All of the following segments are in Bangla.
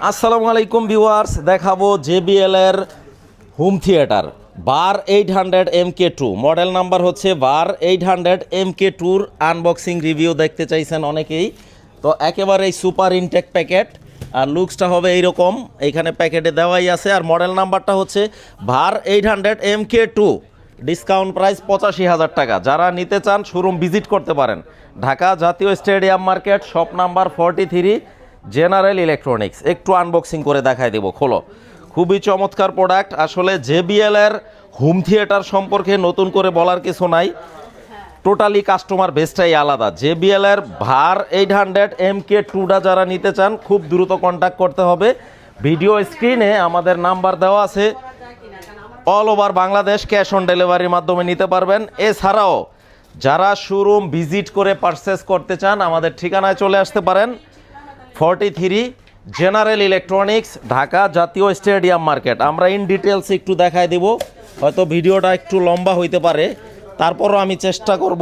আসসালামু আলাইকুম ভিউয়ার্স, দেখাবো JBL এর হোম থিয়েটার বার 800 MK2, মডেল নাম্বার হচ্ছে বার 800 MK2-র আনবক্সিং রিভিউ দেখতে চাইছেন অনেকেই। তো একেবারেই সুপার ইনটেক প্যাকেট, আর লুকসটা হবে এইরকম, এইখানে প্যাকেটে দেওয়াই আছে। আর মডেল নাম্বারটা হচ্ছে বার 800 MK2, ডিসকাউন্ট প্রাইস 85,000 টাকা। যারা নিতে চান শোরুম ভিজিট করতে পারেন। ঢাকা জাতীয় stadium market, shop number 43, general electronics. একটু আনবক্সিং করে দেখাই দেবো, খোলো। খুবই চমৎকার প্রোডাক্ট। আসলে JBL এর হোম থিয়েটার সম্পর্কে নতুন করে বলার কিছু নাই, টোটালি কাস্টমার বেসটাই আলাদা। JBL এর ভার 800 MK2টা যারা নিতে চান খুব দ্রুত কন্ট্যাক্ট করতে হবে। ভিডিও স্ক্রিনে আমাদের নাম্বার দেওয়া আছে। All over Bangladesh cash on ডেলিভারির মাধ্যমে নিতে পারবেন। এছাড়াও যারা শোরুম ভিজিট করে পারচেস করতে চান আমাদের ঠিকানায় চলে আসতে পারেন। 43, জেনারেল ইলেকট্রনিক্স, ঢাকা জাতীয় স্টেডিয়াম মার্কেট। আমরা ইন ডিটেলস একটু দেখাই দেব, হয়তো ভিডিওটা একটু লম্বা হইতে পারে, তারপরও আমি চেষ্টা করব।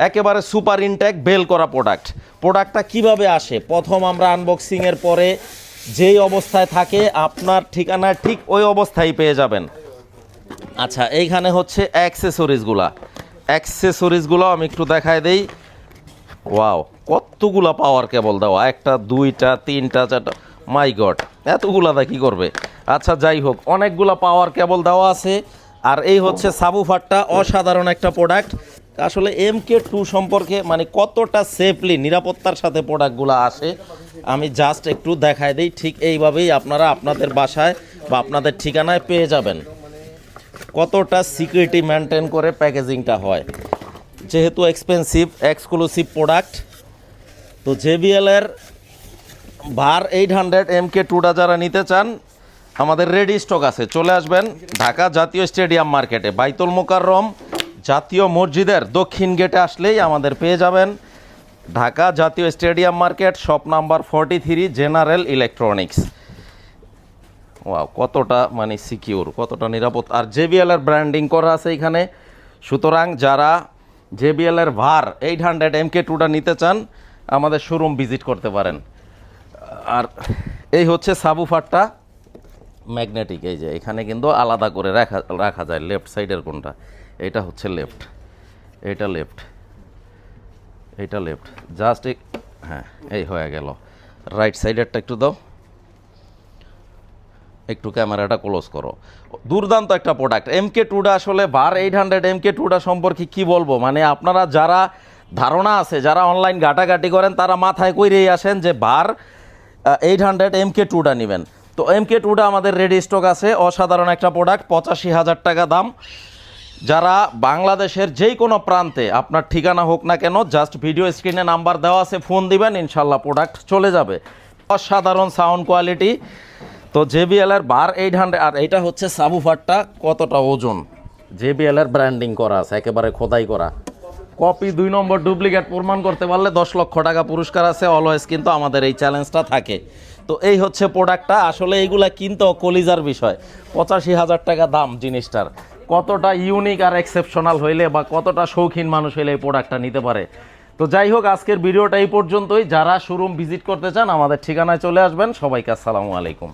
একেবারে সুপার ইনটেক বেল করা প্রোডাক্টটা কিভাবে আসে প্রথম আমরা আনবক্সিংয়ের পরে যেই অবস্থায় থাকে আপনার ঠিকানায় ঠিক ওই অবস্থায় পেয়ে যাবেন। আচ্ছা, এইখানে হচ্ছে অ্যাক্সেসরিজগুলো আমি একটু দেখাই দেই। ওয়াও, কতগুলা পাওয়ার কেবল দেওয়া, একটা দুইটা তিনটা চারটা, মাই গড, এতগুলাটা কি করবে। আচ্ছা যাই হোক, অনেকগুলা পাওয়ার কেবল দেওয়া আছে। আর এই হচ্ছে সাবুফারটা, অসাধারণ একটা প্রোডাক্ট। আসলে MK2 সম্পর্কে মানে কতটা সেফলি নিরাপত্তার সাথে প্রোডাক্টগুলো আসে আমি জাস্ট একটু দেখাই দিই। ঠিক এইভাবেই আপনারা আপনাদের বাসায় বা আপনাদের ঠিকানায় পেয়ে যাবেন। কতটা সিকিউরিটি মেনটেন করে প্যাকেজিংটা হয়, যেহেতু এক্সক্লুসিভ প্রোডাক্ট। তো JBL এর ভার 800 MK2টা যারা নিতে চান আমাদের রেডি স্টক আছে, চলে আসবেন ঢাকা জাতীয় স্টেডিয়াম মার্কেটে, বাইতুল মোকাররম জাতীয় মসজিদের দক্ষিণ গেটে আসলেই আমাদের পেয়ে যাবেন। ঢাকা জাতীয় stadium market, shop number 43, general electronics. Wow, কতটা মানে সিকিউর, কতটা নিরাপদ। আর JBL এর ব্র্যান্ডিং করা আছে এখানে। সুতরাং যারা JBL এর ভার 800 MK2টা নিতে চান আমাদের শোরুম ভিজিট করতে পারেন। আর এই হচ্ছে সাবুফারটা, ম্যাগনেটিক। এই যে এখানে কিন্তু আলাদা করে রাখা যায়, লেফট সাইডের কোনটা, এটা হচ্ছে লেফট, এইটা লেফট জাস্ট। হ্যাঁ, এই হয়ে গেল। রাইট সাইডেরটা একটু দাও, একটু ক্যামেরাটা ক্লোজ করো। দুর্দান্ত একটা প্রোডাক্ট MK2টা। আসলে বার 800 MK2টা সম্পর্কে কি বলবো, মানে আপনারা যারা ধারণা আছে, যারা অনলাইন ঘাটাঘাটি করেন তারা মাথায় কইরেই আসেন যে বার 800 MK2টা নেবেন। তো MK2টা আমাদের রেডি স্টক আছে। অসাধারণ একটা প্রোডাক্ট, 85,000 টাকা দাম। যারা বাংলাদেশের যেই কোনো প্রান্তে আপনার ঠিকানা হোক না কেন, জাস্ট ভিডিও স্ক্রিনে নাম্বার দেওয়া আছে, ফোন দিবেন, ইনশাল্লাহ প্রোডাক্ট চলে যাবে। অসাধারণ সাউন্ড কোয়ালিটি। তো JBL এর বার 800। আর এইটা হচ্ছে সাবুফারটা, কতটা ওজন, JBL এর ব্র্যান্ডিং করা আছে, একেবারে খোদাই করা। কপি 2 নম্বর ডুপ্লিকেট প্রমাণ করতে পারলে 10 লক্ষ টাকা পুরস্কার আছে। অলওয়েজ কিন্তু আমাদের এই চ্যালেঞ্জটা থাকে। তো এই হচ্ছে প্রোডাক্টটা। আসলে এইগুলা কিনতেও কলিজার বিষয়, 85,000 টাকা দাম জিনিসটার। কতটা ইউনিক আর এক্সেপশনাল হইলে বা কতটা শৌখিন মানুষ হইলে এই প্রোডাক্টটা নিতে পারে। তো যাই হোক, আজকের ভিডিওটা এই পর্যন্তই। যারা শোরুম ভিজিট করতে চান আমাদের ঠিকানায় চলে আসবেন। সবাইকে আসসালামু আলাইকুম।